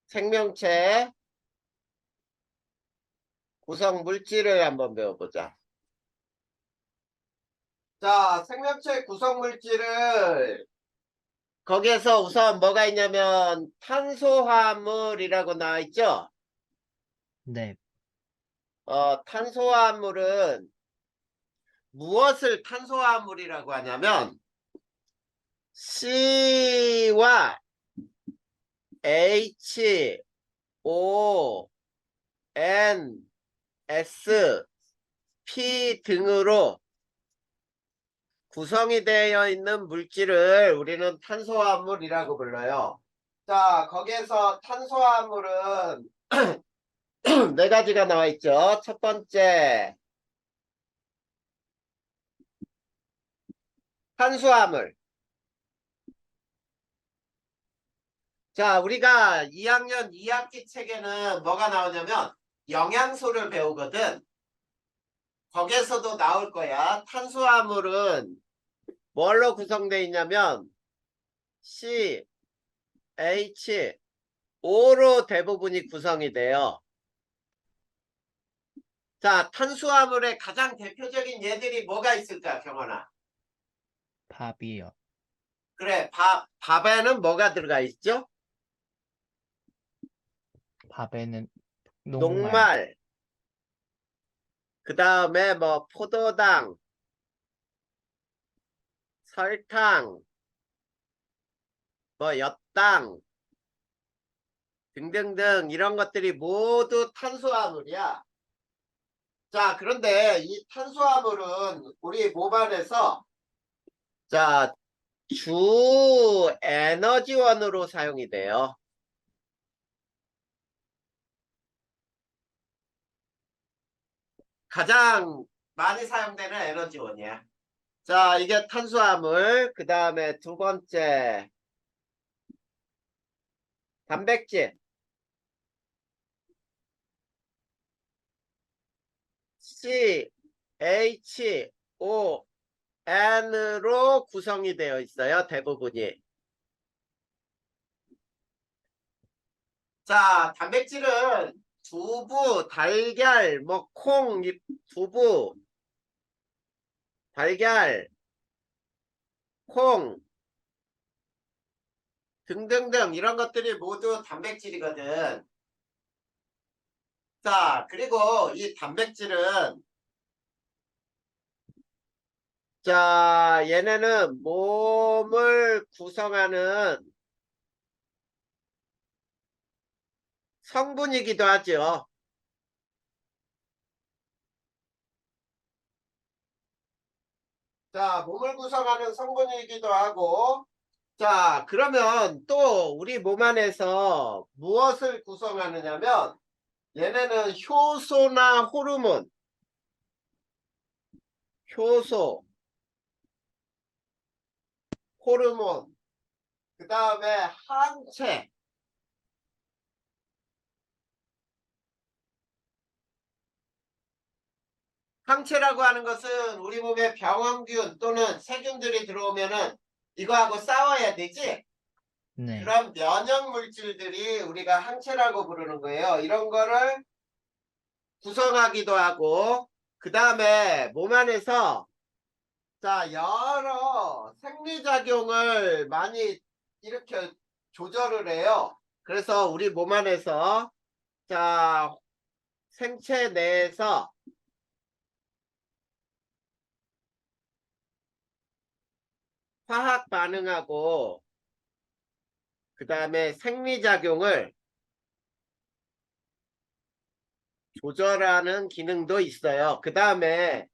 생명체 구성 물질을 한번 배워보자. 자, 생명체 구성 물질을 거기에서 우선 뭐가 있냐면 탄소화물이라고 나와 있죠? 네, 탄소화물은 무엇을 탄소화물이라고 하냐면 C와 H, O, N, S, P 등으로 구성이 되어 있는 물질을 우리는 탄소화물이라고 불러요. 자, 거기에서 탄소화물은 네 가지가 나와 있죠. 첫 번째, 탄수화물. 자, 우리가 2학년 2학기 책에는 뭐가 나오냐면 영양소를 배우거든. 거기에서도 나올 거야. 탄수화물은 뭘로 구성되어 있냐면 C, H, O로 대부분이 구성이 돼요. 자, 탄수화물의 가장 대표적인 예들이 뭐가 있을까, 경원아? 밥이요. 그래, 밥에는 뭐가 들어가 있죠? 밥에는 녹말, 녹말, 그 다음에 뭐 포도당, 설탕, 뭐 엿당 등등등 이런 것들이 모두 탄수화물이야. 자, 그런데 이 탄수화물은 우리 몸 안에서 자, 주 에너지원으로 사용이 돼요. 가장 많이 사용되는 에너지원이야. 자, 이게 탄수화물. 그 다음에 두 번째, 단백질. C, H, O, N으로 구성이 되어 있어요. 대부분이. 자, 단백질은 두부, 달걀, 뭐 콩, 두부, 달걀, 콩 등등등 이런 것들이 모두 단백질이거든. 자, 그리고 이 단백질은 자, 얘네는 몸을 구성하는 성분이기도 하죠. 자, 몸을 구성하는 성분이기도 하고, 자, 그러면 또 우리 몸 안에서 무엇을 구성하느냐면, 얘네는 효소나 호르몬, 효소, 호르몬, 그 다음에 항체, 항체라고 하는 것은 우리 몸에 병원균 또는 세균들이 들어오면은 이거하고 싸워야 되지? 네, 그런 면역 물질들이 우리가 항체라고 부르는 거예요. 이런 거를 구성하기도 하고, 그 다음에 몸 안에서 자, 여러 생리작용을 많이 이렇게 조절을 해요. 그래서 우리 몸 안에서 자, 생체 내에서 화학 반응하고 그 다음에 생리작용을 조절하는 기능도 있어요. 그 다음에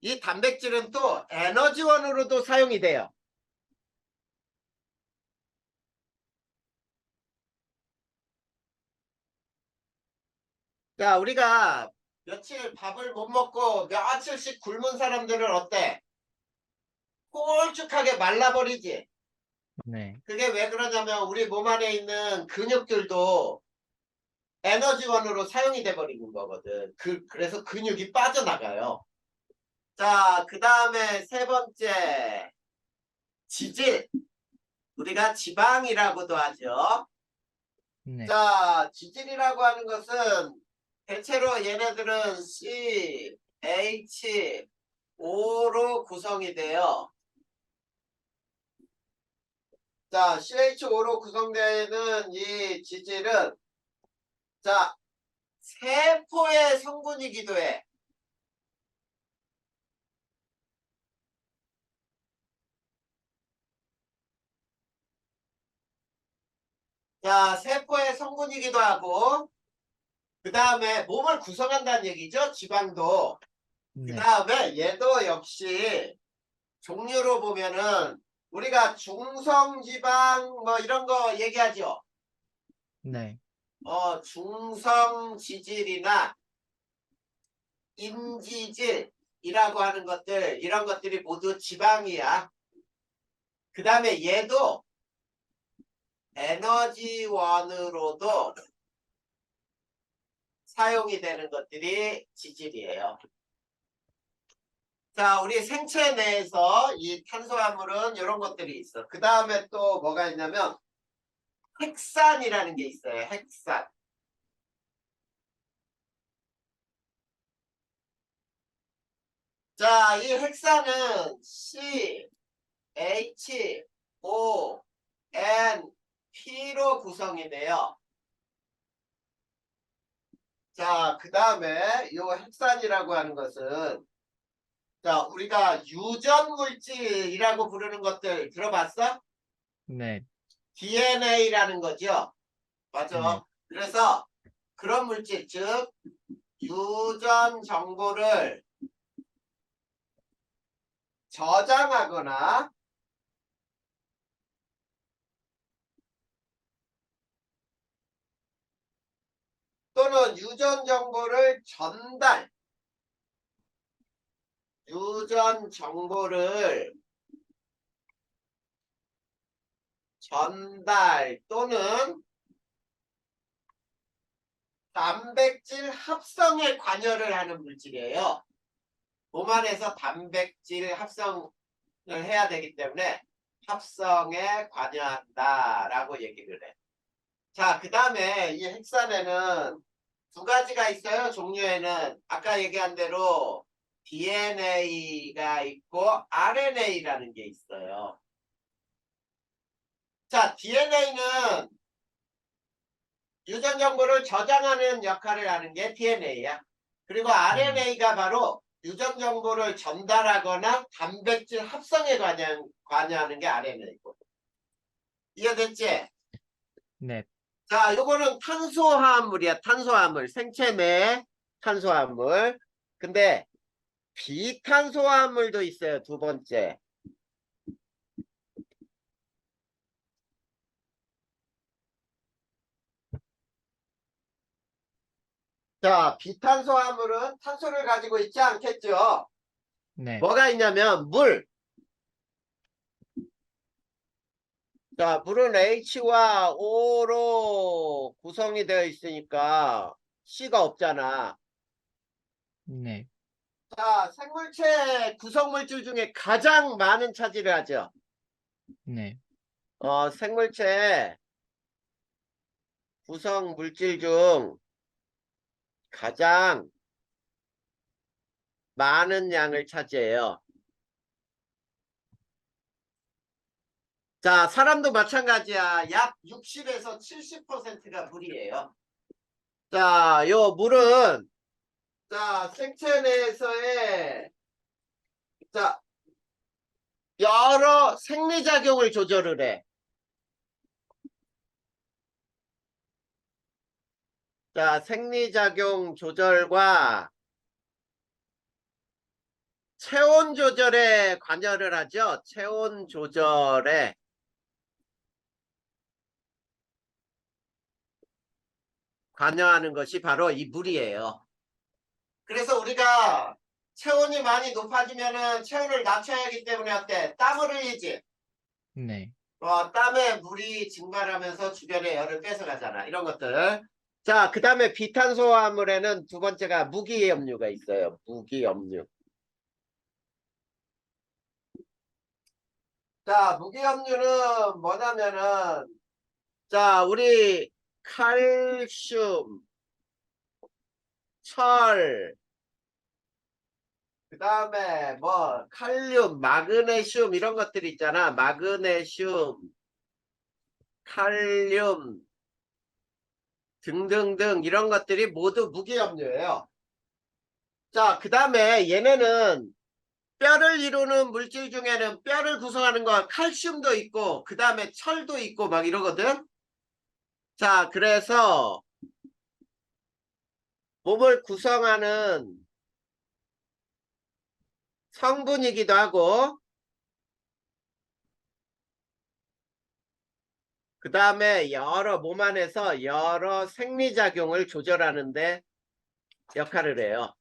이 단백질은 또 에너지원으로도 사용이 돼요. 자, 우리가 며칠 밥을 못 먹고 며칠씩 굶은 사람들은 어때? 홀쭉하게 말라버리지. 네, 그게 왜 그러냐면 우리 몸 안에 있는 근육들도 에너지원으로 사용이 돼 버리는 거거든. 그래서 근육이 빠져나가요. 자, 그 다음에 세 번째, 지질. 우리가 지방이라고도 하죠. 네. 자, 지질이라고 하는 것은 대체로 얘네들은 CH5로 구성이 돼요. 자, CH5로 구성되는 이 지질은 자, 세포의 성분이기도 해. 자, 세포의 성분이기도 하고 그 다음에 몸을 구성한다는 얘기죠. 지방도. 그 네. 다음에 얘도 역시 종류로 보면은 우리가 중성지방 뭐 이런 거 얘기하죠. 네. 중성지질이나 임지질이라고 하는 것들 이런 것들이 모두 지방이야. 그 다음에 얘도 에너지원으로도 사용이 되는 것들이 지질이에요. 자, 우리 생체 내에서 이 탄수화물은 이런 것들이 있어. 그 다음에 또 뭐가 있냐면 핵산이라는 게 있어요. 핵산. 자, 이 핵산은 CHONP로 구성이 돼요. 자, 그 다음에 이 핵산이라고 하는 것은 자, 우리가 유전물질이라고 부르는 것들 들어봤어? 네. DNA라는 거죠. 맞아. 네. 그래서 그런 물질, 즉 유전 정보를 저장하거나 또는 유전 정보를 유전 정보를 전달 또는 단백질 합성에 관여를 하는 물질이에요. 몸 안에서 단백질 합성을 해야 되기 때문에 합성에 관여한다라고 얘기를 해. 자, 그 다음에 이 핵산에는 두 가지가 있어요. 종류에는 아까 얘기한 대로 DNA가 있고 RNA라는 게 있어요. 자, DNA는 유전 정보를 저장하는 역할을 하는 게 DNA야. 그리고 RNA가 바로 유전 정보를 전달하거나 단백질 합성에 관여하는 게 RNA고. 이해됐지? 네. 자, 요거는 탄소화합물이야. 탄소화합물. 생체 내 탄소화합물. 근데 비탄소화합물도 있어요. 두 번째. 자, 비탄소화합물은 탄소를 가지고 있지 않겠죠? 네. 뭐가 있냐면 물. 자, 물은 H와 O로 구성이 되어 있으니까 C가 없잖아. 네. 자, 생물체 구성물질 중에 가장 많은 차지를 하죠. 네. 생물체 구성물질 중 가장 많은 양을 차지해요. 자, 사람도 마찬가지야. 약 60에서 70%가 물이에요. 자, 요 물은 자, 생체 내에서의 자, 여러 생리작용을 조절을 해. 자, 생리작용 조절과 체온 조절에 관여를 하죠. 체온 조절에 관여하는 것이 바로 이 물이에요. 그래서 우리가 체온이 많이 높아지면은 체온을 낮춰야 하기 때문에 어때? 땀을 흘리지. 네. 땀에 물이 증발하면서 주변에 열을 뺏어가잖아. 이런 것들. 자, 그 다음에 비탄소화물에는 두 번째가 무기염류가 있어요. 무기염류. 자, 무기염류는 뭐냐면은 자, 우리 칼슘, 철, 그 다음에 뭐 칼륨, 마그네슘 이런 것들 있잖아. 마그네슘, 칼륨 등등등 이런 것들이 모두 무기염료예요. 자, 그 다음에 얘네는 뼈를 이루는 물질 중에는 뼈를 구성하는 건 칼슘도 있고 그 다음에 철도 있고 막 이러거든. 자, 그래서 몸을 구성하는 성분이기도 하고 그 다음에 여러 몸 안에서 여러 생리작용을 조절하는 데 역할을 해요.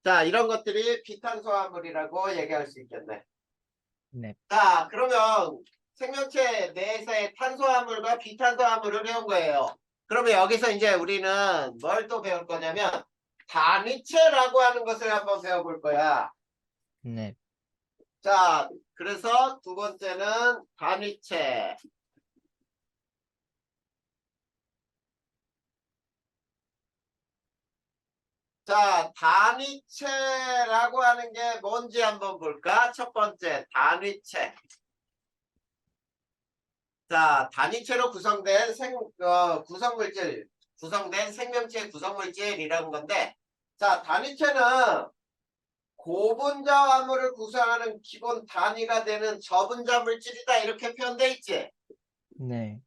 자, 이런 것들이 비탄소화물이라고 얘기할 수 있겠네. 네. 자, 그러면 생명체 내에서의 탄소화물과 비탄소화물을 배운 거예요. 그러면 여기서 이제 우리는 뭘 또 배울 거냐면 단위체라고 하는 것을 한번 배워볼 거야. 네. 자, 그래서 두 번째는 단위체. 자, 단위체라고 하는 게 뭔지 한번 볼까? 첫 번째, 단위체. 자, 단위체로 구성된 구성물질, 구성된 생명체 구성물질이라는 건데, 자, 단위체는 고분자 화물을 구성하는 기본 단위가 되는 저분자 물질이다. 이렇게 표현돼 있지? 네.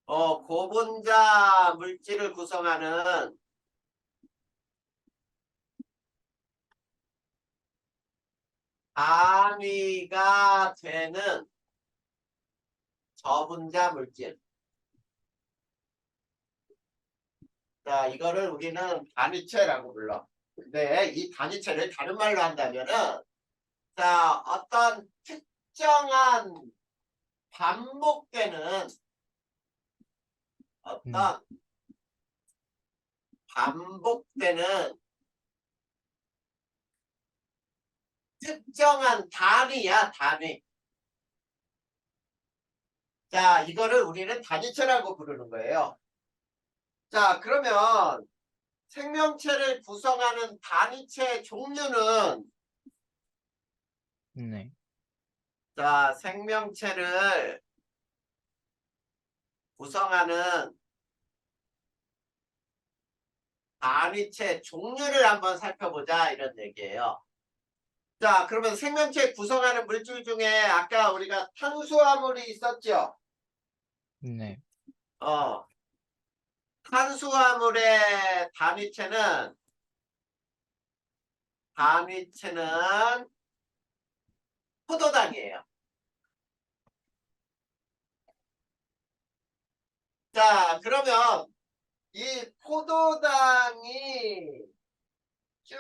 고분자 물질을 구성하는 단위가 되는 저분자 물질. 자, 이거를 우리는 단위체라고 불러. 근데 이 단위체를 다른 말로 한다면은, 자, 어떤 특정한 반복되는 어떤 반복되는 특정한 단위야, 단위. 자, 이거를 우리는 단위체라고 부르는 거예요. 자, 그러면 생명체를 구성하는 단위체 종류는, 네. 자, 생명체를 구성하는 단위체 종류를 한번 살펴보자 이런 얘기예요. 자, 그러면 생명체 구성하는 물질 중에 아까 우리가 탄수화물이 있었죠? 네. 어, 탄수화물의 단위체는 포도당이에요. 자, 그러면 이 포도당이 쭉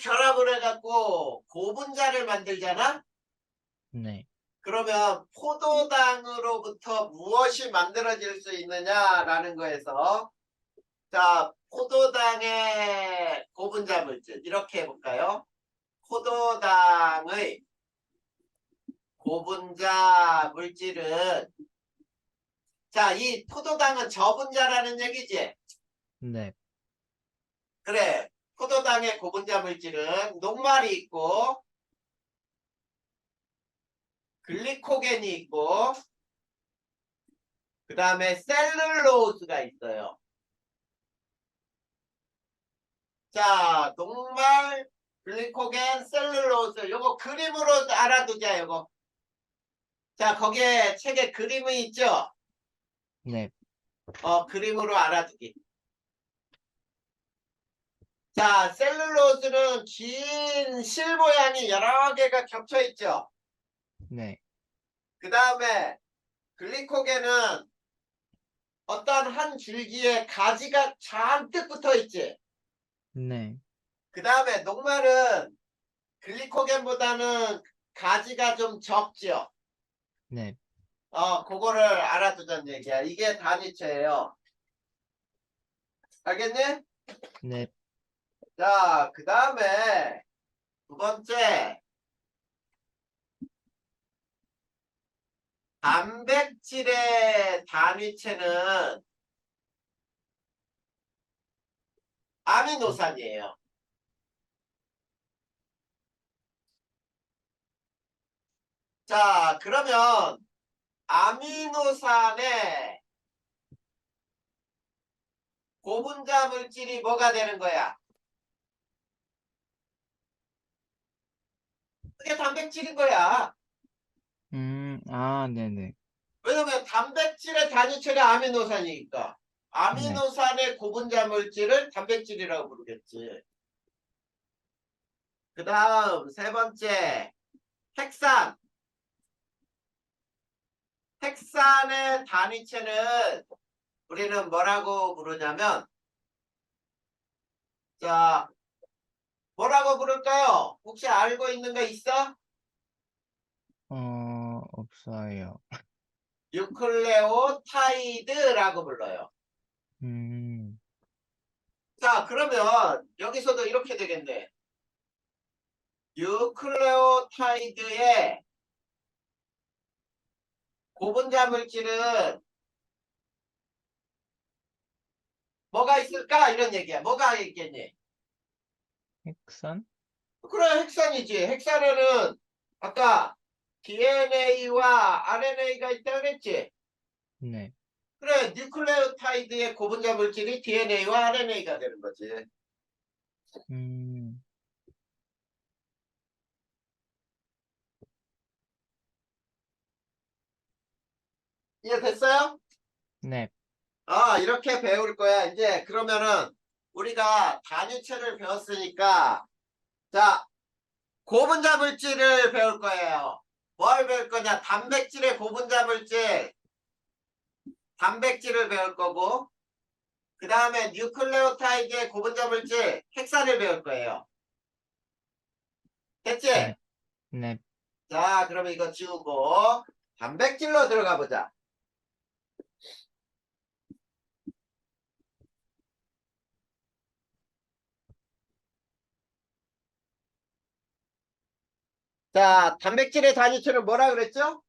결합을 해갖고 고분자를 만들잖아? 네. 그러면 포도당으로부터 무엇이 만들어질 수 있느냐라는 거에서, 자, 포도당의 고분자 물질 이렇게 해볼까요? 포도당의 고분자 물질은, 자, 이 포도당은 저분자라는 얘기지? 네. 그래, 포도당의 고분자 물질은 녹말이 있고 글리코겐이 있고 그 다음에 셀룰로스가 있어요. 자, 녹말, 글리코겐, 셀룰로스. 요거 그림으로 알아두자, 요거. 자, 거기에 책에 그림이 있죠? 네. 그림으로 알아두기. 자, 셀룰로스는 긴 실 모양이 여러 개가 겹쳐 있죠? 네. 그 다음에 글리코겐은 어떤 한 줄기에 가지가 잔뜩 붙어 있지? 네. 그 다음에 녹말은 글리코겐보다는 가지가 좀 적죠? 네. 그거를 알아두자는 얘기야. 이게 단위체예요. 알겠니? 네. 자, 그 다음에 두 번째 단백질의 단위체는 아미노산이에요. 자, 그러면 아미노산의 고분자 물질이 뭐가 되는 거야? 그게 단백질인 거야. 네네. 왜냐면 단백질의 단위체가 아미노산이니까. 네. 아미노산의 고분자 물질을 단백질이라고 부르겠지. 그 다음 세 번째, 핵산. 핵산의 단위체는 우리는 뭐라고 부르냐면, 자, 뭐라고 부를까요? 혹시 알고 있는 거 있어? 없어요. 뉴클레오타이드라고 불러요. 음, 자, 그러면 여기서도 이렇게 되겠네. 뉴클레오타이드의 고분자 물질은 뭐가 있을까? 이런 얘기야. 뭐가 있겠니? 핵산? 그래, 핵산이지. 핵산에는 아까 DNA와 RNA가 있다고 그랬지? 네. 그래, 뉴클레오타이드의 고분자 물질이 DNA와 RNA가 되는 거지. 음, 이해됐어요? 네. 이렇게 배울 거야. 이제 그러면은 우리가 단위체를 배웠으니까 자, 고분자 물질을 배울 거예요. 뭘 배울 거냐? 단백질의 고분자 물질, 단백질을 배울 거고 그 다음에 뉴클레오타이드의 고분자 물질, 핵산을 배울 거예요. 됐지? 네. 네. 자, 그러면 이거 지우고 단백질로 들어가 보자. 자, 단백질의 단위체는 뭐라 그랬죠?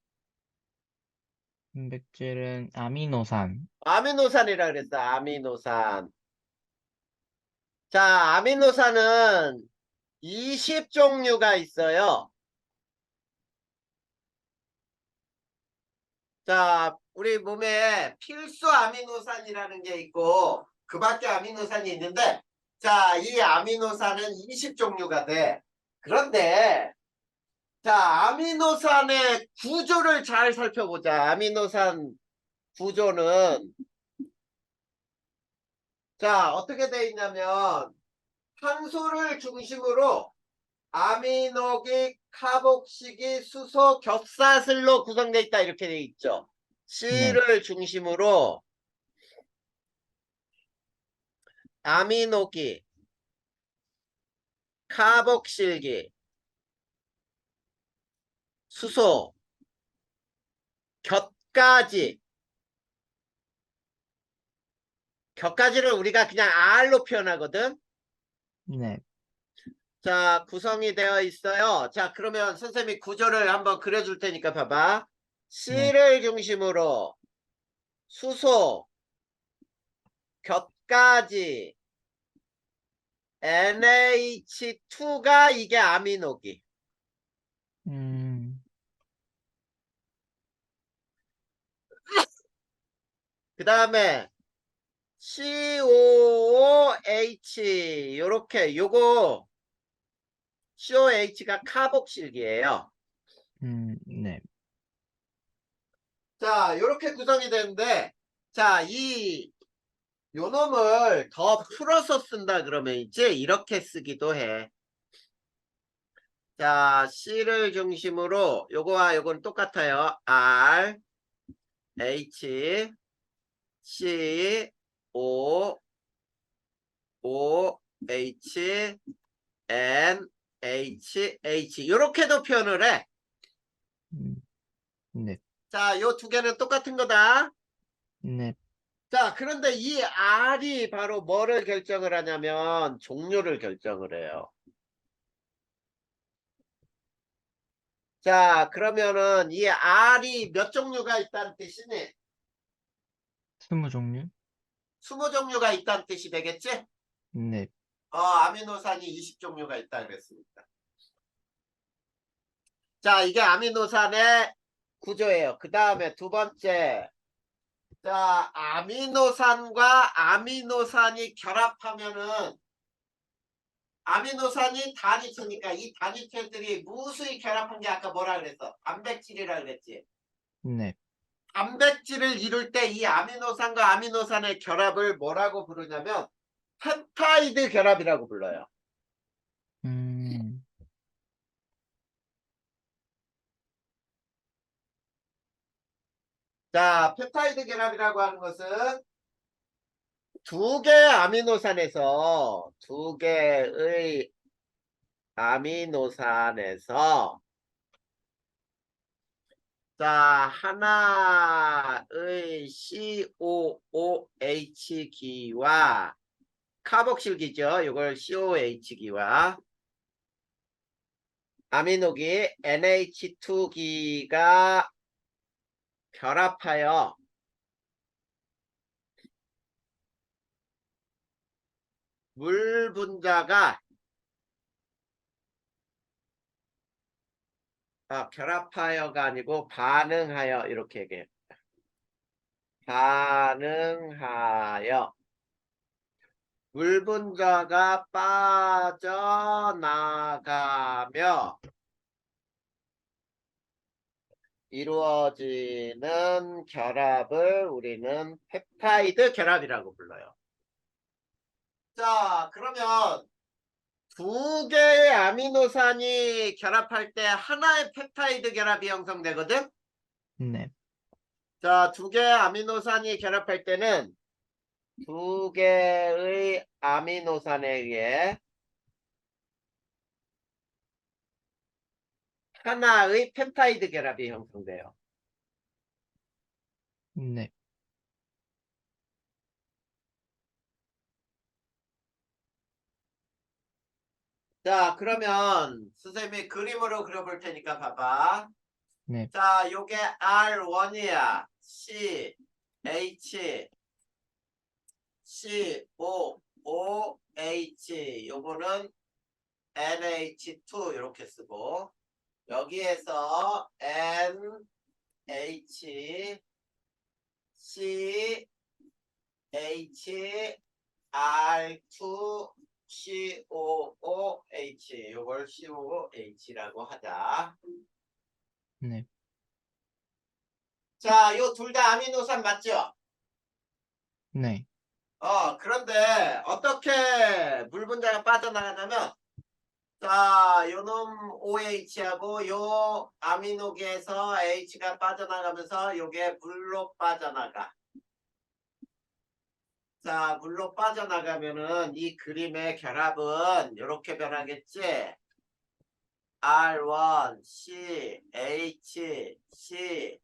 단백질은 아미노산. 아미노산이라 그랬어. 아미노산. 자, 아미노산은 20종류가 있어요. 자, 우리 몸에 필수 아미노산이라는 게 있고 그 밖에 아미노산이 있는데 자, 이 아미노산은 20종류가 돼. 그런데 자, 아미노산의 구조를 잘 살펴보자. 아미노산 구조는 자, 어떻게 돼 있냐면 탄소를 중심으로 아미노기, 카복식이, 수소, 겹사슬로 구성되어 있다. 이렇게 돼 있죠. 네. C를 중심으로 아미노기, 카복실기, 수소, 곁가지. 곁가지를 우리가 그냥 R로 표현하거든. 네. 자, 구성이 되어 있어요. 자, 그러면 선생님이 구조를 한번 그려줄 테니까 봐봐. 네. C를 중심으로 수소, 곁가지, NH2가 이게 아미노기. 음, 그 다음에 COOH 요렇게 요거 COH가 카복실기예요. 네. 자, 요렇게 구성이 되는데 자, 요 놈을 더 풀어서 쓴다 그러면 이제 이렇게 쓰기도 해. 자, C를 중심으로 요거와 요건 똑같아요. R, H, C, O, O, H, N, H, H 요렇게도 표현을 해. 음, 네. 자, 요 두 개는 똑같은 거다. 네. 자, 그런데 이 R이 바로 뭐를 결정을 하냐면 종류를 결정을 해요. 자, 그러면은 이 R이 몇 종류가 있다는 뜻이니? 20종류? 20종류가 있다는 뜻이 되겠지? 네. 아미노산이 20종류가 있다 그랬습니다. 자, 이게 아미노산의 구조예요. 그 다음에 두 번째. 자, 아미노산과 아미노산이 결합하면은 아미노산이 단위체니까 이 단위체들이 무수히 결합한 게 아까 뭐라 그랬어? 단백질이라 그랬지. 네. 단백질을 이룰 때 이 아미노산과 아미노산의 결합을 뭐라고 부르냐면 펩타이드 결합이라고 불러요. 음, 자, 펩타이드 결합이라고 하는 것은 두 개의 아미노산에서 두 개의 아미노산에서 자, 하나의 COOH 기와 카복실기죠. 이걸 COH기와 아미노기 NH2기가 결합하여 물 분자가 결합하여가 아니고 반응하여 이렇게 얘기해요. 반응하여 물 분자가 빠져나가며 이루어지는 결합을 우리는 펩타이드 결합이라고 불러요. 자, 그러면 두 개의 아미노산이 결합할 때 하나의 펩타이드 결합이 형성되거든? 네. 자, 두 개의 아미노산이 결합할 때는 두 개의 아미노산에 의해 하나의 펩타이드 결합이 형성돼요. 네. 자, 그러면 선생님이 그림으로 그려볼 테니까 봐봐. 네. 자, 요게 R1이야. C, H, C, O, O, H. 요거는 NH2 이렇게 쓰고 여기에서 N, H, C, H, R2, COOH. 요걸 COOH라고 하자. 네. 자, 요 둘 다 아미노산 맞죠? 네. 그런데 어떻게 물 분자가 빠져나가냐면 자, 요놈 OH하고 요 아미노계에서 H가 빠져나가면서 요게 물로 빠져나가. 자, 물로 빠져나가면은 이 그림의 결합은 이렇게 변하겠지? R1, C, H, C,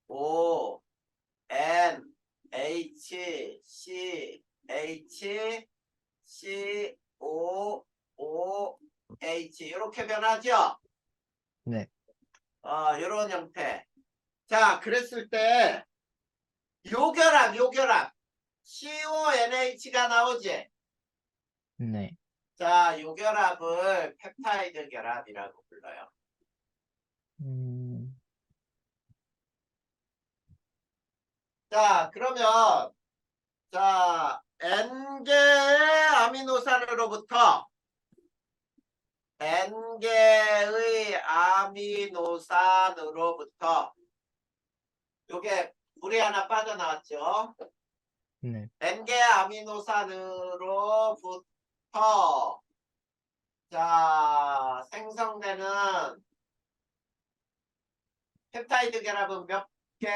O, N, H, C, H, C, O, O, H 이렇게 변하죠? 네. 이런 형태. 자, 그랬을 때 요결합 CONH가 나오지? 네. 자, 요결합을 펩타이드 결합이라고 불러요. 음, 자, 그러면 자, N개의 아미노산으로부터 N개의 아미노산으로부터 요게 물이 하나 빠져나왔죠? 네. N개 아미노산으로부터 자, 생성되는 펩타이드 결합은 몇 개?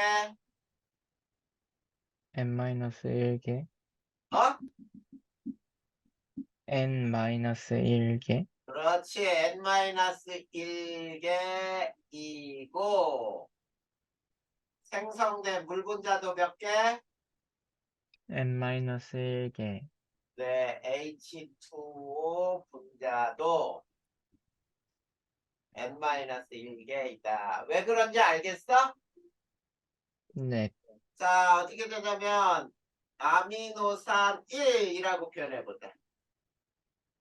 N-1개. 어? N-1개. 그렇지. N-1개이고 생성된 물 분자도 몇 개? N-1개. 네, H2O 분자도 N-1개 있다. 왜 그런지 알겠어? 네. 자, 어떻게 되냐면 아미노산 1이라고 표현해보자. 네.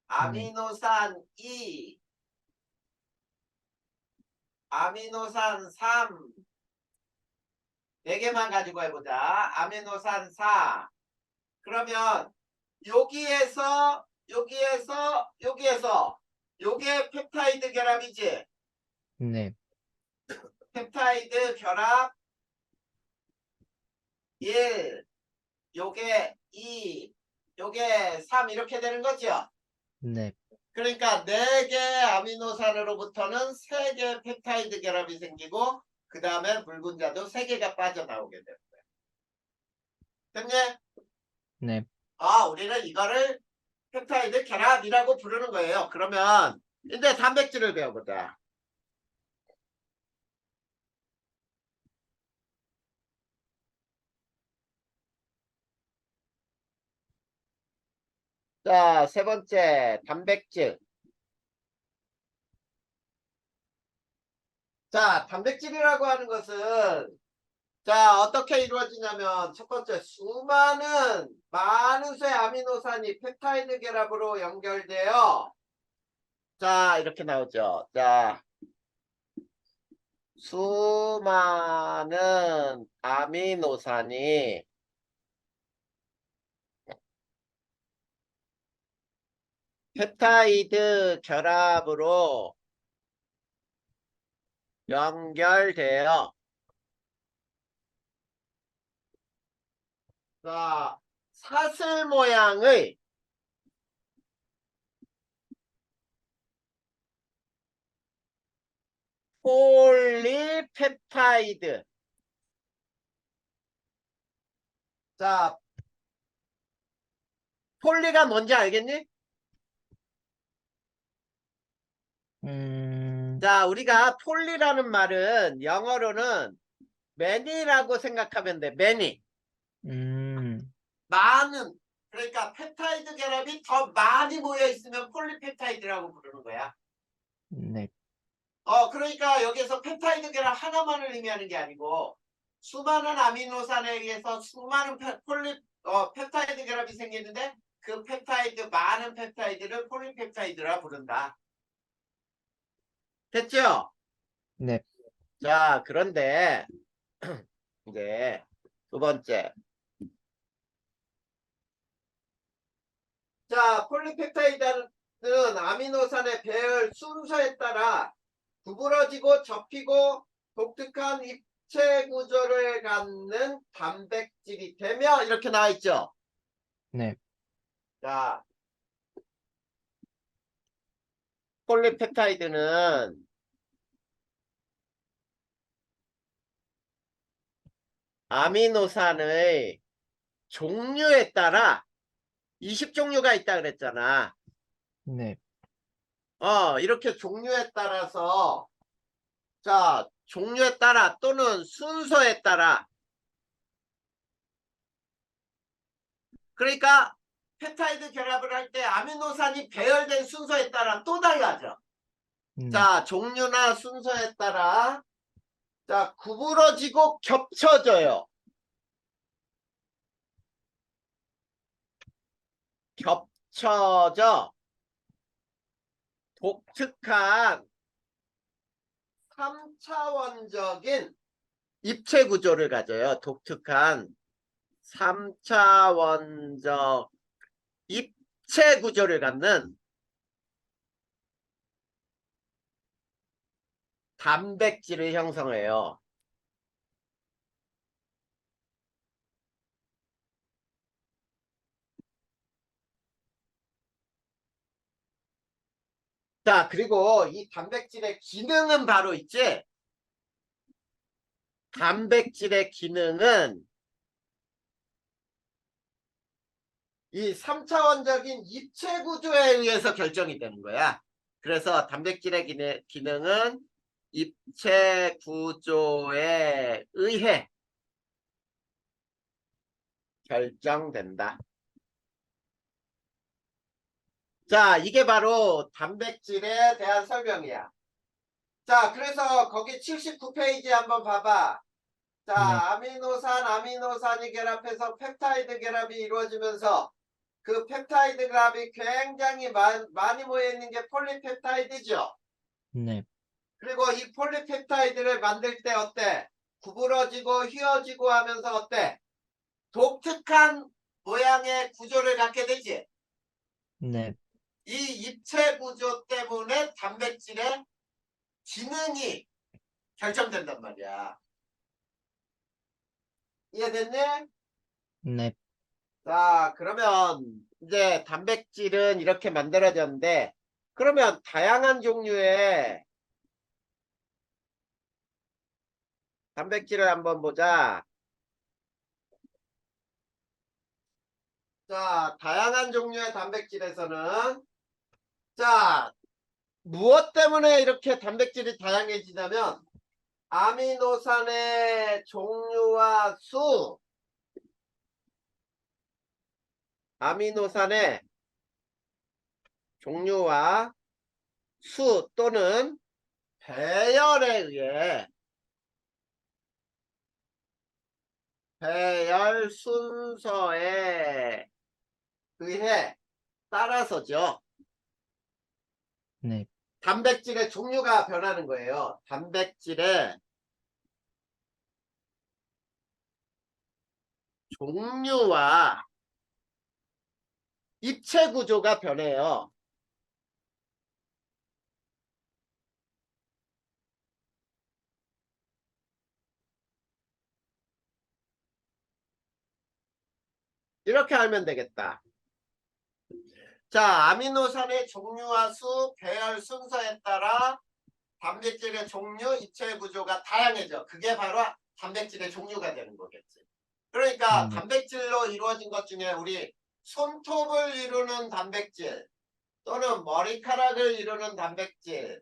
아미노산 2, 아미노산 3, 4개만 가지고 해보자. 아미노산 4. 그러면 여기에서 요게 펩타이드 결합이지. 네. 펩타이드 결합 1, 요게 2, 요게 3 이렇게 되는 거죠. 네. 그러니까 4개 아미노산으로부터는 3개 펩타이드 결합이 생기고 그 다음에 붉은자도 3개가 빠져나오게 되는 거예요. 됐냐? 네. 아, 우리는 이거를 펩타이드 결합이라고 부르는 거예요. 그러면 이제 단백질을 배워보자. 자, 세 번째 단백질. 자, 단백질이라고 하는 것은 자, 어떻게 이루어지냐면 첫 번째 많은 수의 아미노산이 펩타이드 결합으로 연결되어 자, 이렇게 나오죠. 자, 수많은 아미노산이 펩타이드 결합으로 연결되어 자, 사슬 모양의 폴리펩타이드. 자, 폴리가 뭔지 알겠니? 음, 자, 우리가 폴리라는 말은 영어로는 many라고 생각하면 돼. many. 음, 많은. 그러니까 펩타이드 결합이 더 많이 모여 있으면 폴리펩타이드라고 부르는 거야. 네. 그러니까 여기서 펩타이드 결합 하나만을 의미하는 게 아니고 수많은 아미노산에 의해서 수많은 펩타이드 결합이 생기는데 그 많은 펩타이드를 폴리펩타이드라 부른다. 됐죠? 네. 자, 그런데 이제 두 번째. 자, 폴리펩타이드는 아미노산의 배열 순서에 따라 구부러지고 접히고 독특한 입체 구조를 갖는 단백질이 되며 이렇게 나와 있죠. 네. 자, 폴리펩타이드는 아미노산의 종류에 따라 20종류가 있다 그랬잖아. 네. 이렇게 종류에 따라서 자, 종류에 따라 또는 순서에 따라 그러니까 펩타이드 결합을 할 때 아미노산이 배열된 순서에 따라 또 달라져. 네. 자, 종류나 순서에 따라 자, 구부러지고 겹쳐져요. 겹쳐져 독특한 3차원적인 입체 구조를 가져요. 독특한 3차원적 입체 구조를 갖는 단백질을 형성해요. 자, 그리고 이 단백질의 기능은 바로 있지? 단백질의 기능은 이 3차원적인 입체 구조에 의해서 결정이 되는 거야. 그래서 단백질의 기능은 입체 구조에 의해 결정된다. 자, 이게 바로 단백질에 대한 설명이야. 자, 그래서 거기 79페이지 한번 봐봐. 자, 네. 아미노산이 결합해서 펩타이드 결합이 이루어지면서 그 펩타이드 결합이 굉장히 많이 모여있는 게 폴리펩타이드죠. 네. 그리고 이 폴리펩타이드를 만들 때 어때? 구부러지고 휘어지고 하면서 어때? 독특한 모양의 구조를 갖게 되지. 네. 이 입체 구조 때문에 단백질의 기능이 결정된단 말이야. 이해됐니? 네. 자, 그러면 이제 단백질은 이렇게 만들어졌는데, 그러면 다양한 종류의 단백질을 한번 보자. 자, 다양한 종류의 단백질에서는, 자, 무엇 때문에 이렇게 단백질이 다양해지냐면, 아미노산의 종류와 수, 아미노산의 종류와 수 또는 배열에 의해, 배열 순서에 의해 따라서죠. 네. 단백질의 종류가 변하는 거예요. 단백질의 종류와 입체 구조가 변해요. 이렇게 알면 되겠다. 자, 아미노산의 종류와 수, 배열 순서에 따라 단백질의 종류, 입체 구조가 다양해져. 그게 바로 단백질의 종류가 되는 거겠지. 그러니까 네. 단백질로 이루어진 것 중에 우리 손톱을 이루는 단백질 또는 머리카락을 이루는 단백질,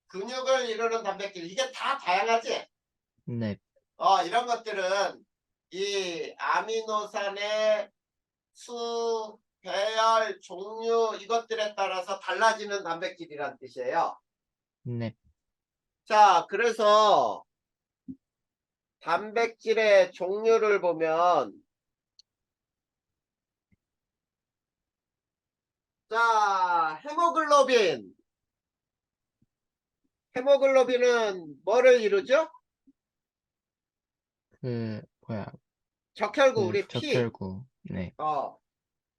근육을 이루는 단백질, 이게 다 다양하지? 네. 이런 것들은 이 아미노산의 수, 배열, 종류 이것들에 따라서 달라지는 단백질이란 뜻이에요. 네. 자, 그래서 단백질의 종류를 보면 자, 헤모글로빈은 뭐를 이루죠? 뭐야, 적혈구, 우리 피. 적혈구. 네.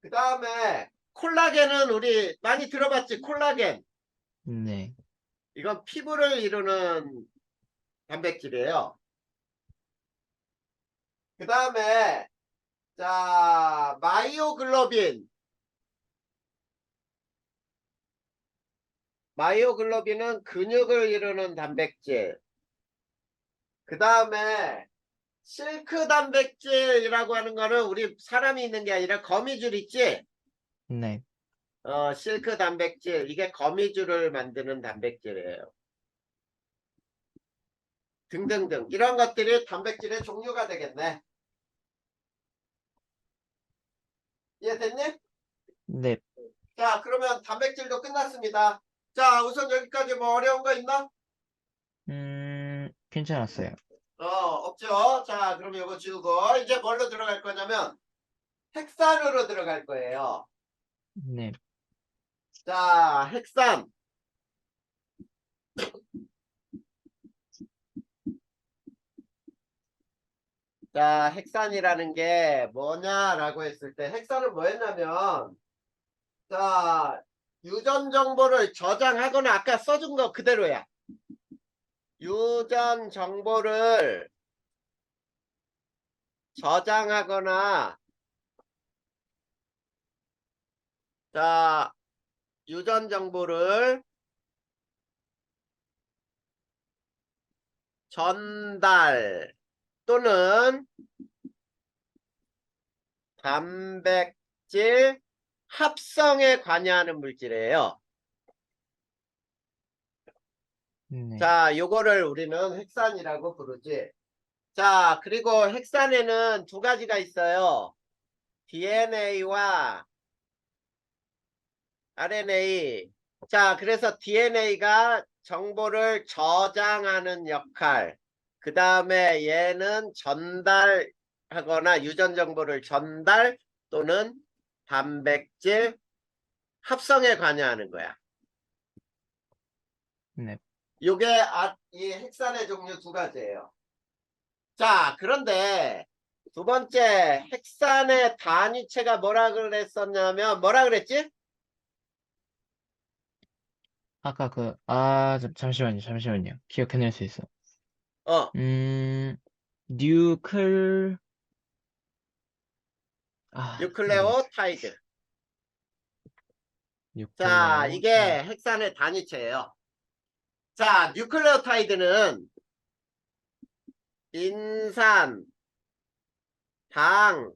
그 다음에 콜라겐은 우리 많이 들어봤지? 콜라겐. 네. 이건 피부를 이루는 단백질이에요. 그 다음에 자, 마이오글로빈은 근육을 이루는 단백질. 그 다음에 실크 단백질이라고 하는 거는 우리 사람이 있는 게 아니라 거미줄 있지? 네. 실크 단백질. 이게 거미줄을 만드는 단백질이에요. 등등등. 이런 것들이 단백질의 종류가 되겠네. 이해됐니? 네. 자, 그러면 단백질도 끝났습니다. 자, 우선 여기까지 뭐 어려운 거 있나? 괜찮았어요. 없죠. 자, 그럼 이거 지우고 이제 뭘로 들어갈 거냐면 핵산으로 들어갈 거예요. 네. 자, 핵산. 자, 핵산이라는 게 뭐냐라고 했을 때 핵산은 뭐였냐면 자, 유전 정보를 저장하거나 아까 써준 거 그대로야. 유전 정보를 저장하거나 자, 유전 정보를 전달 또는 단백질 합성에 관여하는 물질이에요. 네. 자, 요거를 우리는 핵산이라고 부르지. 자, 그리고 핵산에는 두 가지가 있어요. DNA와 RNA. 자, 그래서 DNA가 정보를 저장하는 역할. 그 다음에 얘는 전달하거나 유전 정보를 전달 또는 단백질 합성에 관여하는 거야. 네. 요게 이 핵산의 종류 두 가지예요. 자, 그런데 두 번째 핵산의 단위체가 뭐라 그랬었냐면 뭐라 그랬지? 아까 잠시만요. 기억해낼 수 있어. 어, 음, 뉴클, 모르겠어. 뉴클레오타이드. 자, 뉴클레오 이게 타입. 핵산의 단위체예요. 자, 뉴클레오타이드는 인산, 당,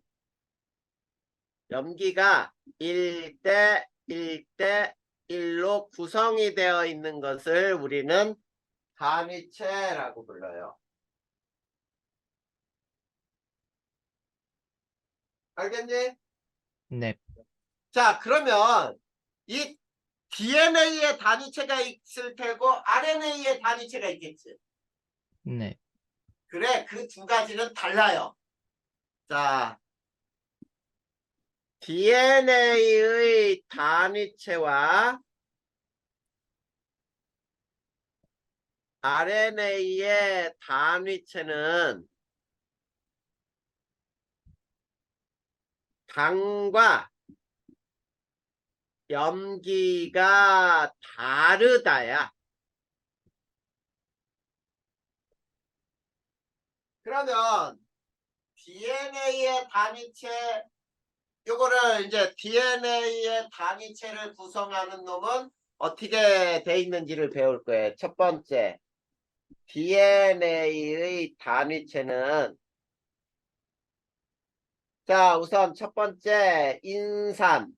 염기가 1대 1대 1로 구성이 되어 있는 것을 우리는 단위체라고 불러요. 알겠니? 네. 자, 그러면 이 DNA의 단위체가 있을 테고 RNA의 단위체가 있겠지. 네. 그래, 그 두 가지는 달라요. 자, DNA의 단위체와 RNA의 단위체는 당과 염기가 다르다야. 그러면 DNA의 단위체, 요거를 이제 DNA의 단위체를 구성하는 놈은 어떻게 돼 있는지를 배울 거예요. 첫 번째, DNA의 단위체는 자, 우선 첫 번째 인산.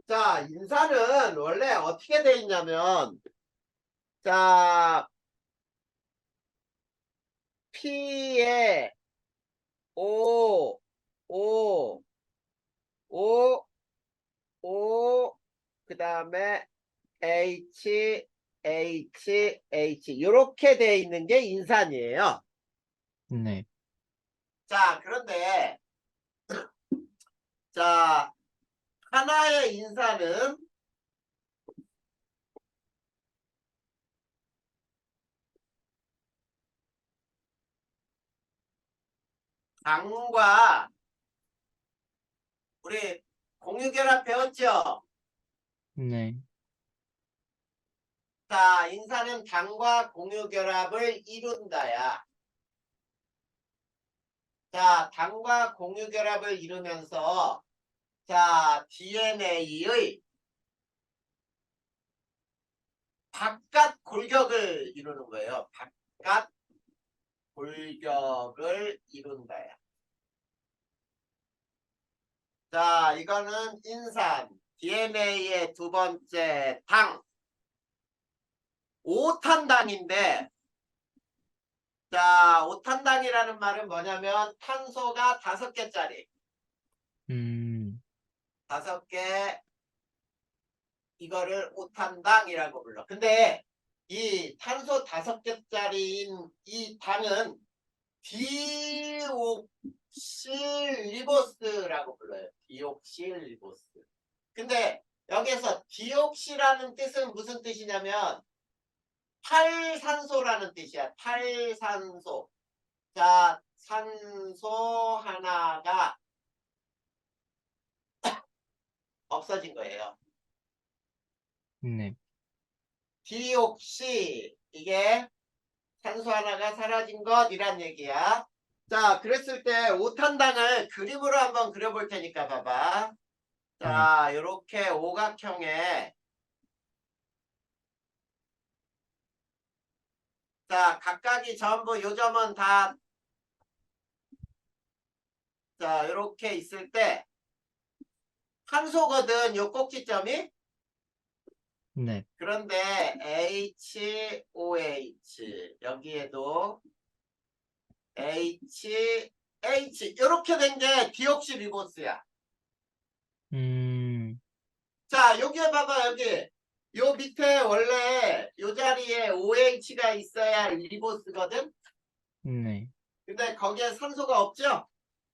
자, 인산은 원래 어떻게 돼 있냐면 자, P에 O, O, O, O, 그 다음에 H, H, H 이렇게 돼 있는 게 인산이에요. 네. 자, 그런데 자, 하나의 인산은 당과 우리 공유결합 배웠죠? 네. 자, 인산은 당과 공유결합을 이룬다야. 자, 당과 공유결합을 이루면서 자, DNA의 바깥 골격을 이루는 거예요. 바깥 골격을 이룬다야. 자, 이거는 인산, DNA의 두 번째 당, 5탄당인데, 자, 5탄당이라는 말은 뭐냐면 탄소가 5개짜리, 음, 5개, 이거를 5탄당이라고 불러. 근데 이 탄소 5개짜리인 이 당은 디옥실리보스라고 불러요. 디옥실리보스. 근데 여기서 디옥시라는 뜻은 무슨 뜻이냐면 탈산소라는 뜻이야. 탈산소. 자, 산소 하나가 없어진 거예요. 네. 디옥시 이게 산소 하나가 사라진 것이란 얘기야. 자, 그랬을 때 오탄당을 그림으로 한번 그려볼 테니까 봐봐. 네. 자, 요렇게 오각형에 자, 각각이 전부 요 점은 다 자, 요렇게 있을 때 탄소거든, 요 꼭지점이. 네. 그런데 HOH 여기에도 H 요렇게 된 게 디옥시리보스야. 음, 자, 여기에 봐봐, 여기. 요 밑에 원래 요 자리에 OH가 있어야 리보스거든. 네. 근데 거기에 산소가 없죠?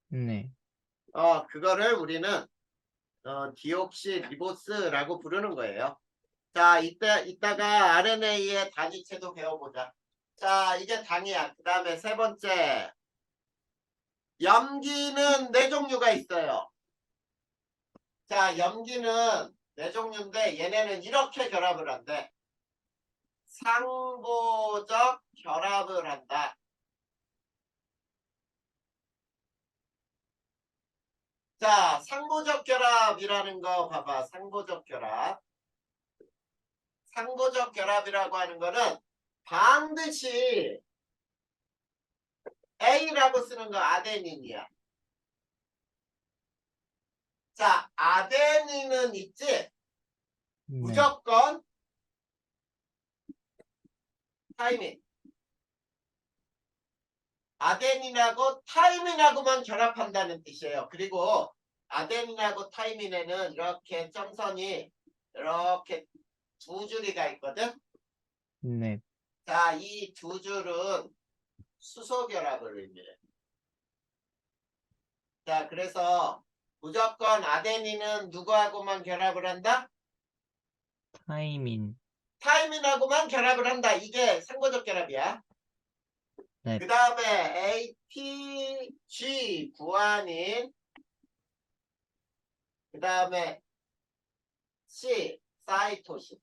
네. 그거를 우리는 디옥시 리보스라고 부르는 거예요. 자, 이따가 RNA의 단위체도 배워보자. 자, 이게 당이야. 그 다음에 세 번째. 염기는 네 종류가 있어요. 자, 염기는 네 종류인데 얘네는 이렇게 결합을 한대. 상보적 결합을 한다. 자, 상보적 결합이라는 거 봐봐. 상보적 결합. 상보적 결합이라고 하는 거는 반드시 A라고 쓰는 거 아데닌이야. 자, 아데닌은 있지? 네. 무조건 타이민. 아데닌하고 타이민하고만 결합한다는 뜻이에요. 그리고 아데닌하고 타이민에는 이렇게 점선이 이렇게 두 줄이가 있거든. 네. 자, 이 두 줄은 수소 결합을 의미해. 자, 그래서 무조건 아데닌은 누구하고만 결합을 한다? 타이민. 타이민하고만 결합을 한다. 이게 상보적 결합이야. 네. 그 다음에 ATG 구아닌, 그 다음에 C 사이토신.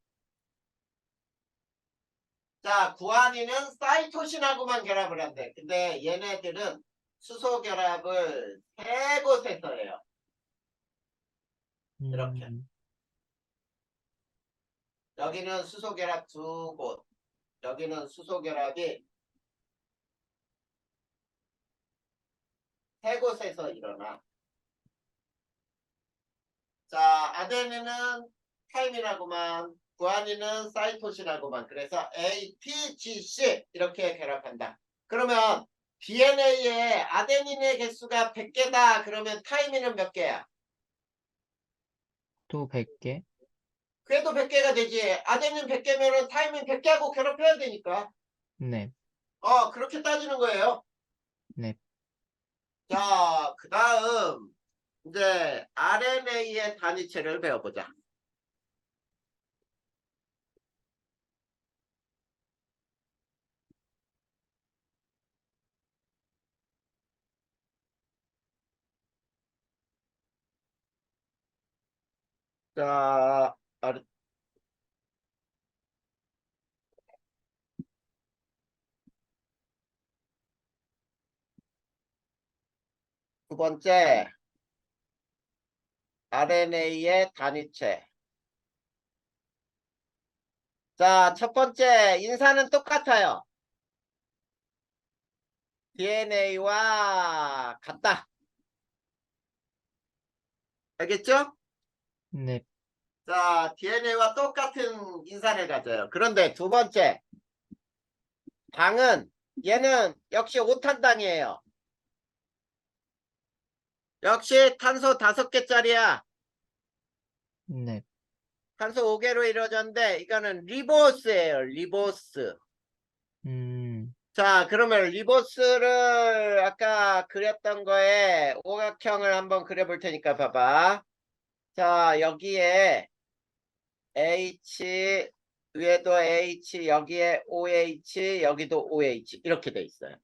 자, 구아닌은 사이토신하고만 결합을 한대. 근데 얘네들은 수소 결합을 세 곳에서 해요. 이렇게. 여기는 수소 결합 두 곳. 여기는 수소 결합이 세 곳에서 일어나. 자, 아데닌은 타이민하고만, 구아닌은 사이토신하고만. 그래서 ATGC 이렇게 결합한다. 그러면 DNA에 아데닌의 개수가 100개다. 그러면 타이민은 몇 개야? 또 100개? 그래도 100개가 되지. 아데닌 100개면은 타이민 100개하고 결합해야 되니까. 네. 그렇게 따지는 거예요. 네. 자, 그 다음 이제 RNA의 단위체를 배워보자. 자, 두 번째 RNA의 단위체. 자, 첫 번째 인사는 똑같아요. DNA와 같다. 알겠죠? 네. 자, DNA와 똑같은 인사를 가져요. 그런데 두 번째, 당은 얘는 역시 5탄당이에요. 역시 탄소 5개짜리야. 네. 탄소 5개로 이루어졌는데 이거는 리보스예요. 리보스. 자, 그러면 리보스를 아까 그렸던 거에 오각형을 한번 그려볼 테니까 봐봐. 자, 여기에 H, 위에도 H, 여기에 OH, 여기도 OH 이렇게 돼 있어요.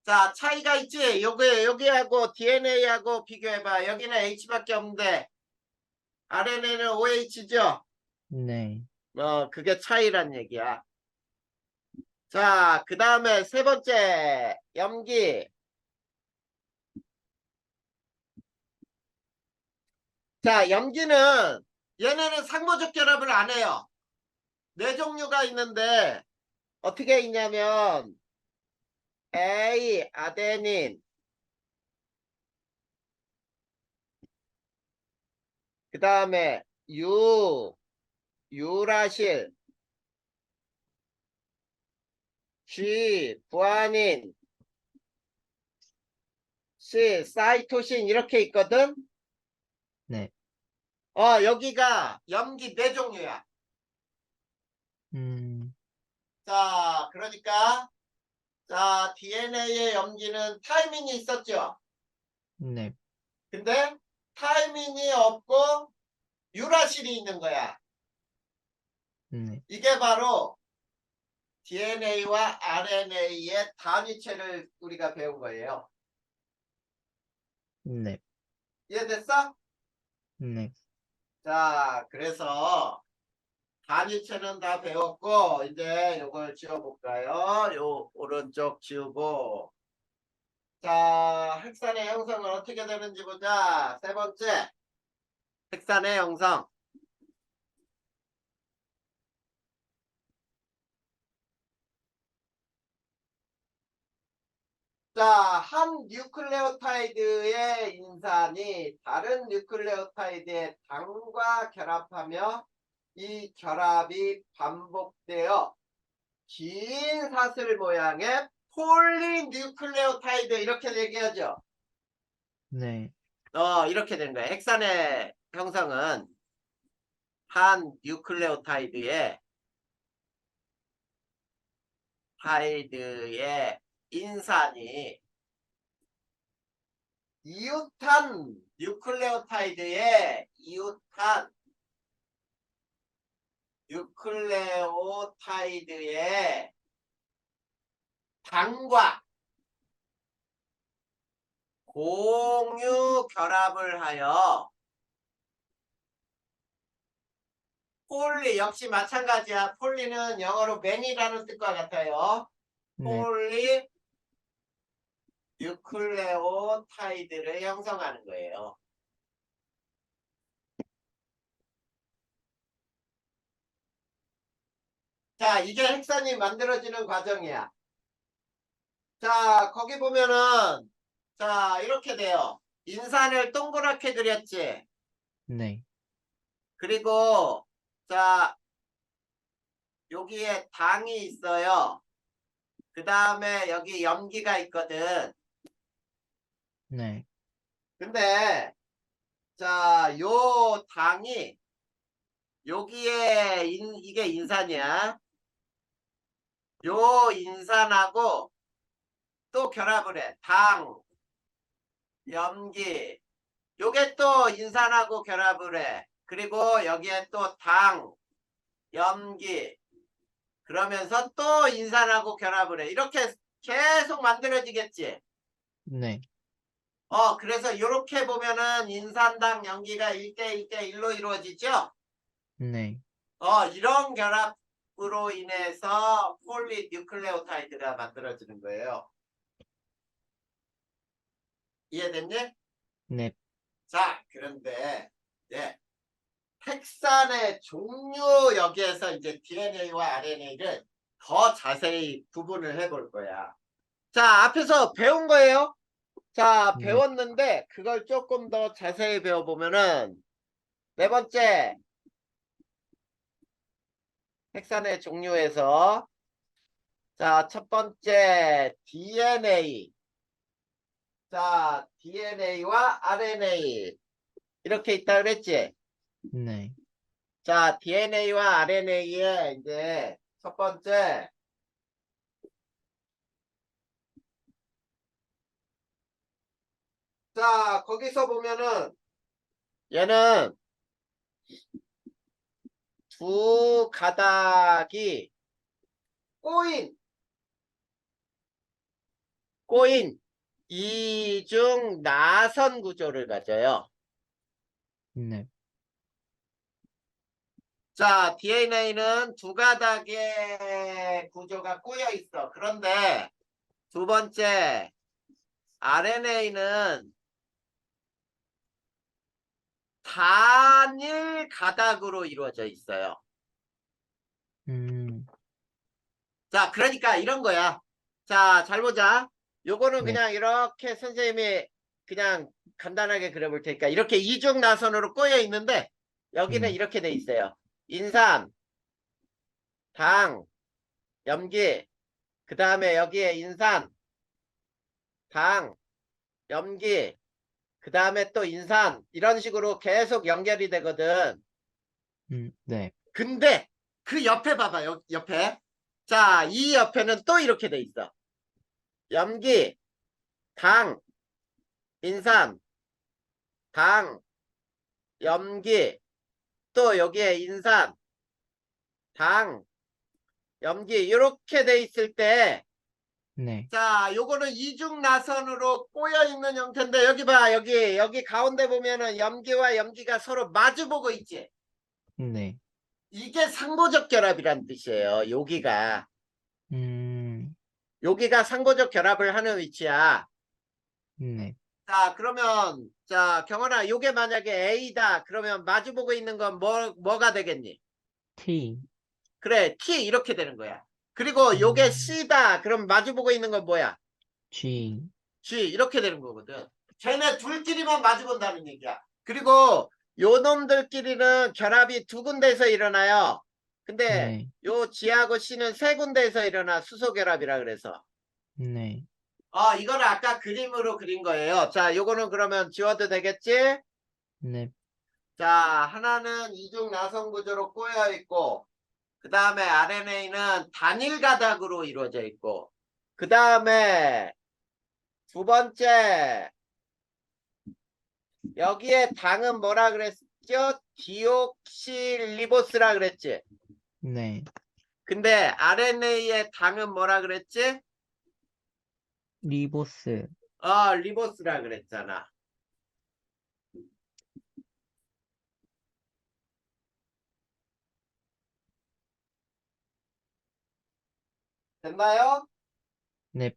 자, 차이가 있지? 여기하고 DNA하고 비교해봐. 여기는 H밖에 없는데 RNA는 OH죠? 네. 그게 차이란 얘기야. 자, 그 다음에 세 번째, 염기. 자, 염기는 얘네는 상보적 결합을 안 해요. 네 종류가 있는데 어떻게 있냐면 A, 아데닌, 그 다음에 유라실, G, 구아닌, C, 사이토신 이렇게 있거든. 네. 여기가 염기 네 종류야. 음, 자, 그러니까 자, DNA의 염기는 타이밍이 있었죠. 네, 근데 타이밍이 없고 유라실이 있는 거야. 네, 이게 바로 DNA와 RNA의 단위체를 우리가 배운 거예요. 네, 이해됐어? 네, 자, 그래서 단위체는 다 배웠고 이제 요걸 지워볼까요? 요 오른쪽 지우고 자, 핵산의 형성은 어떻게 되는지 보자. 세 번째, 핵산의 형성. 자, 한 뉴클레오타이드의 인산이 다른 뉴클레오타이드의 당과 결합하며 이 결합이 반복되어 긴 사슬 모양의 폴리뉴클레오타이드 이렇게 얘기하죠. 네, 이렇게 되는 거예요. 핵산의 형성은 한 뉴클레오타이드의 인산이 이웃한 뉴클레오타이드의 당과 공유 결합을 하여 폴리 역시 마찬가지야. 폴리는 영어로 many라는 뜻과 같아요. 네, 폴리 뉴클레오타이드를 형성하는 거예요. 자, 이게 핵산이 만들어지는 과정이야. 자, 거기 보면은 자, 이렇게 돼요. 인산을 동그랗게 그렸지. 네, 그리고 자, 여기에 당이 있어요. 그 다음에 여기 염기가 있거든. 네, 근데 자, 요 당이 여기에 이게 인산이야. 요 인산하고 또 결합을 해. 당, 염기. 요게 또 인산하고 결합을 해. 그리고 여기에 또 당, 염기. 그러면서 또 인산하고 결합을 해. 이렇게 계속 만들어지겠지. 네, 그래서 이렇게 보면은 인산당 염기가 1대1대1로 이루어지죠. 네, 이런 결합으로 인해서 폴리뉴클레오타이드가 만들어지는 거예요. 이해됐니? 네, 자, 그런데 예, 핵산의 종류 여기에서 이제 DNA와 RNA를 더 자세히 구분을 해볼 거야. 자, 앞에서 배운 거예요. 자, 네, 배웠는데 그걸 조금 더 자세히 배워보면은 네 번째, 핵산의 종류에서 자, 첫 번째 DNA. 자, DNA와 RNA 이렇게 있다 그랬지? 네, 자, DNA와 RNA의 이제 첫 번째 자, 거기서 보면은 얘는 두 가닥이 꼬인 이중 나선 구조를 가져요. 네, 자, DNA는 두 가닥의 구조가 꼬여 있어. 그런데 두 번째 RNA는 단일 가닥으로 이루어져 있어요. 음, 자, 그러니까 이런 거야. 자, 잘 보자. 요거는 네, 그냥 이렇게 선생님이 그냥 간단하게 그려볼 테니까 이렇게 이중 나선으로 꼬여 있는데 여기는 네, 이렇게 돼 있어요. 인산, 당, 염기, 그 다음에 여기에 인산, 당, 염기, 그 다음에 또 인산 이런 식으로 계속 연결이 되거든. 네. 근데 그 옆에 봐봐. 옆에. 자, 이 옆에는 또 이렇게 돼 있어. 염기, 당, 인산, 당, 염기, 또 여기에 인산, 당, 염기 이렇게 돼 있을 때 네. 자, 요거는 이중나선으로 꼬여 있는 형태인데 여기 봐. 여기 가운데 보면은 염기와 염기가 서로 마주보고 있지. 네. 이게 상호적 결합이란 뜻이에요. 여기가. 음, 여기가 상호적 결합을 하는 위치야. 네. 자, 그러면 자, 경원아, 요게 만약에 A다. 그러면 마주보고 있는 건 뭐가 되겠니? T. 그래, T 이렇게 되는 거야. 그리고 요게 음, C다. 그럼 마주보고 있는 건 뭐야? G. G 이렇게 되는 거거든. 쟤네 둘끼리만 마주본다는 얘기야. 그리고 요 놈들끼리는 결합이 두 군데에서 일어나요. 근데 네. 요 G하고 C는 세 군데에서 일어나 수소결합이라 그래서. 네. 이거는 아까 그림으로 그린 거예요. 자, 요거는 그러면 지워도 되겠지? 네. 자, 하나는 이중 나선 구조로 꼬여 있고, 그 다음에 RNA는 단일 가닥으로 이루어져 있고, 그 다음에 두 번째, 여기에 당은 뭐라 그랬죠? 디옥실리보스라 그랬지. 네. 근데 RNA의 당은 뭐라 그랬지? 리보스. 리보스라 그랬잖아. 됐나요? 네.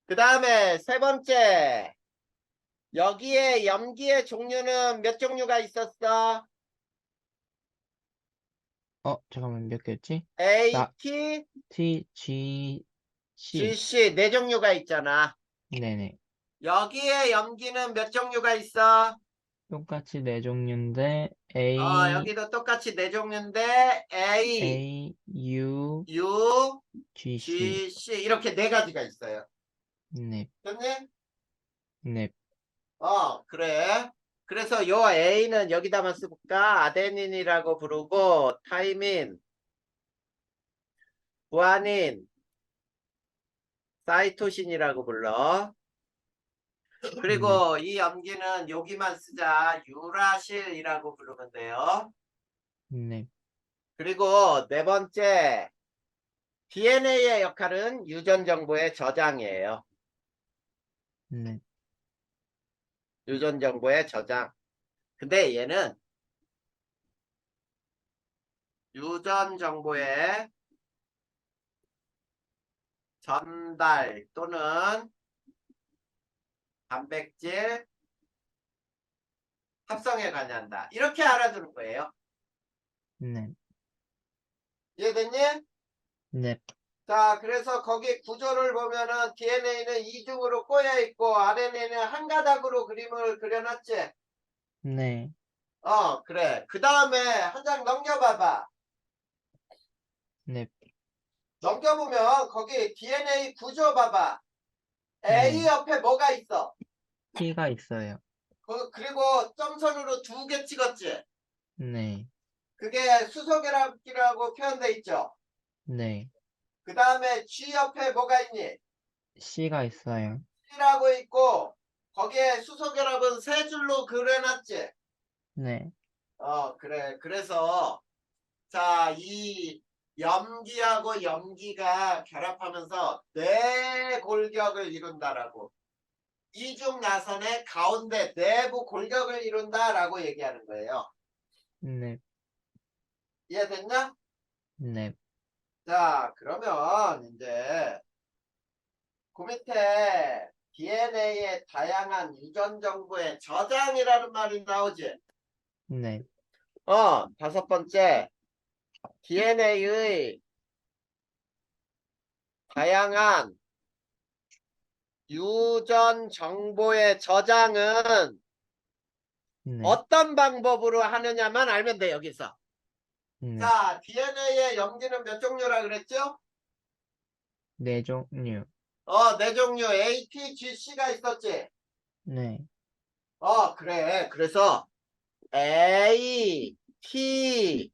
그 다음에 세 번째, 여기에 염기의 종류는 몇 종류가 있었어? 잠깐만, 몇 개였지? A, 나, T, T, G, G, C. C 네 종류가 있잖아. 네네. 여기에 염기는 몇 종류가 있어? 똑같이 네 종류인데, A, 여기도 똑같이 네 종류인데 A, A, U, U, G, C. G, C 이렇게 네 가지가 있어요. 네. 됐니? 네. 그래. 그래서 요 A는 여기다만 써볼까? 아데닌이라고 부르고 타이민, 구아닌, 사이토신이라고 불러. 네. 그리고 이 염기는 여기만 쓰자. 유라실이라고 부르면 돼요. 네. 그리고 네 번째, DNA의 역할은 유전 정보의 저장이에요. 네. 유전 정보의 저장. 근데 얘는 유전 정보의 전달 또는 단백질 합성에 관여한다. 이렇게 알아두는 거예요. 네. 이해됐니? 네. 자, 그래서 거기 구조를 보면은 DNA는 이중으로 꼬여 있고 RNA는 한 가닥으로 그림을 그려놨지. 네. 그래. 그 다음에 한 장 넘겨봐봐. 네. 넘겨보면 거기 DNA 구조 봐봐. A 네. 옆에 뭐가 있어? T가 있어요. 그리고 점선으로 두 개 찍었지. 네. 그게 수소결합기라고 표현돼 있죠. 네. 그 다음에 G 옆에 뭐가 있니? C가 있어요. C라고 있고 거기에 수소결합은 세 줄로 그려놨지. 네. 그래. 그래서 자, 이 염기하고 염기가 결합하면서 뇌골격을 이룬다라고. 이중 나선의 가운데 내부 골격을 이룬다라고 얘기하는 거예요. 네. 이해됐냐? 네. 자, 그러면 이제 그 밑에 DNA의 다양한 유전 정보의 저장이라는 말이 나오지. 네. 다섯 번째, DNA의 다양한 유전 정보의 저장은 네. 어떤 방법으로 하느냐만 알면 돼, 여기서. 네. 자, DNA의 염기는 몇 종류라 그랬죠? 네 종류. 네 종류 A, T, G, C가 있었지. 네. 그래. 그래서 A, T,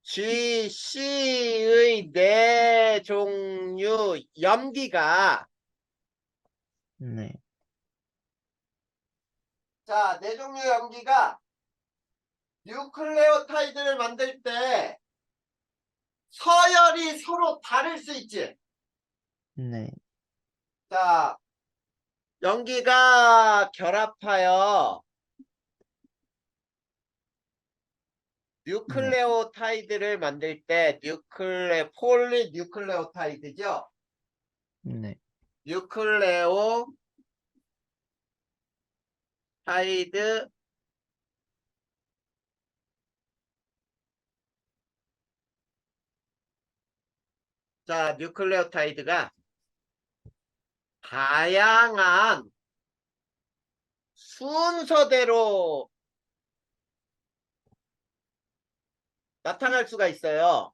G, C의 네 종류 염기가 네. 자, 네 종류 염기가 뉴클레오타이드를 만들 때 서열이 서로 다를 수 있지. 네. 자, 염기가 결합하여 네. 뉴클레오타이드를 만들 때 폴리뉴클레오타이드죠. 네. 뉴클레오타이드 자, 뉴클레오타이드가 다양한 순서대로 나타날 수가 있어요.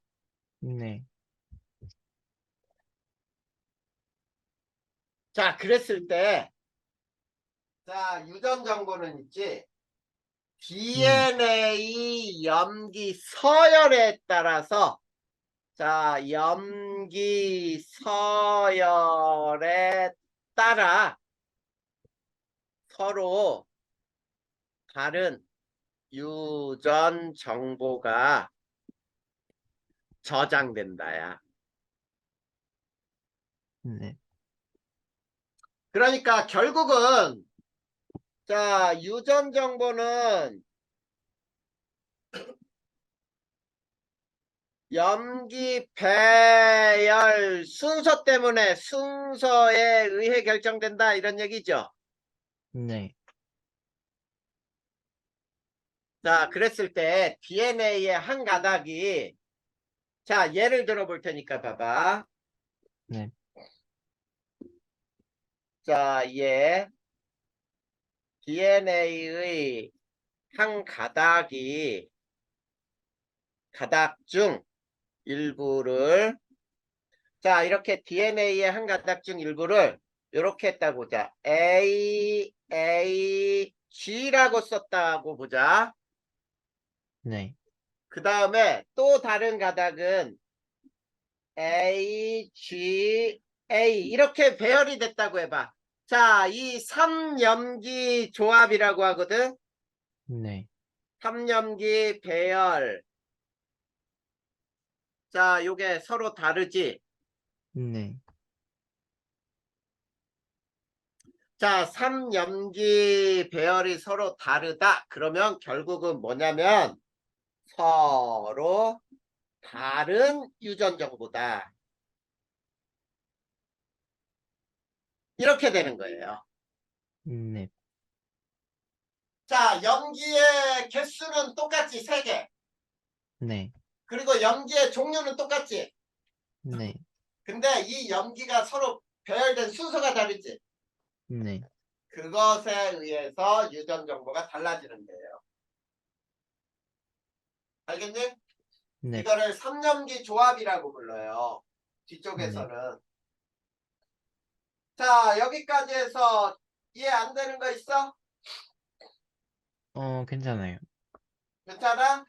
네. 자, 그랬을 때, 자, 유전 정보는 있지. DNA 염기 서열에 따라서, 자, 염기 서열에 따라 서로 다른 유전 정보가 저장된다야. 네. 그러니까 결국은 자, 유전 정보는 염기 배열 순서 때문에 순서에 의해 결정된다 이런 얘기죠. 네. 자, 그랬을 때 DNA의 한 가닥이 자, 예를 들어 볼 테니까 봐봐. 네. 자, DNA의 한 가닥이 가닥 중 일부를 자, 이렇게 DNA의 한 가닥 중 일부를 이렇게 했다고 보자. G라고 썼다고 보자. 네. 그 다음에 또 다른 가닥은 AGA 이렇게 배열이 됐다고 해봐. 자, 이 3염기 조합이라고 하거든. 네. 3염기 배열. 자, 요게 서로 다르지. 네. 자, 3염기 배열이 서로 다르다. 그러면 결국은 뭐냐면 서로 다른 유전 정보다. 이렇게 되는 거예요. 네. 자, 염기의 개수는 똑같이 3개. 네. 그리고 염기의 종류는 똑같지. 네. 근데 이 염기가 서로 배열된 순서가 다르지. 네. 그것에 의해서 유전 정보가 달라지는 거예요. 알겠니? 네. 이거를 3염기 조합이라고 불러요. 네. 뒤쪽에서는. 자, 여기까지 해서 이해 안 되는 거 있어? 괜찮아요. 괜찮아?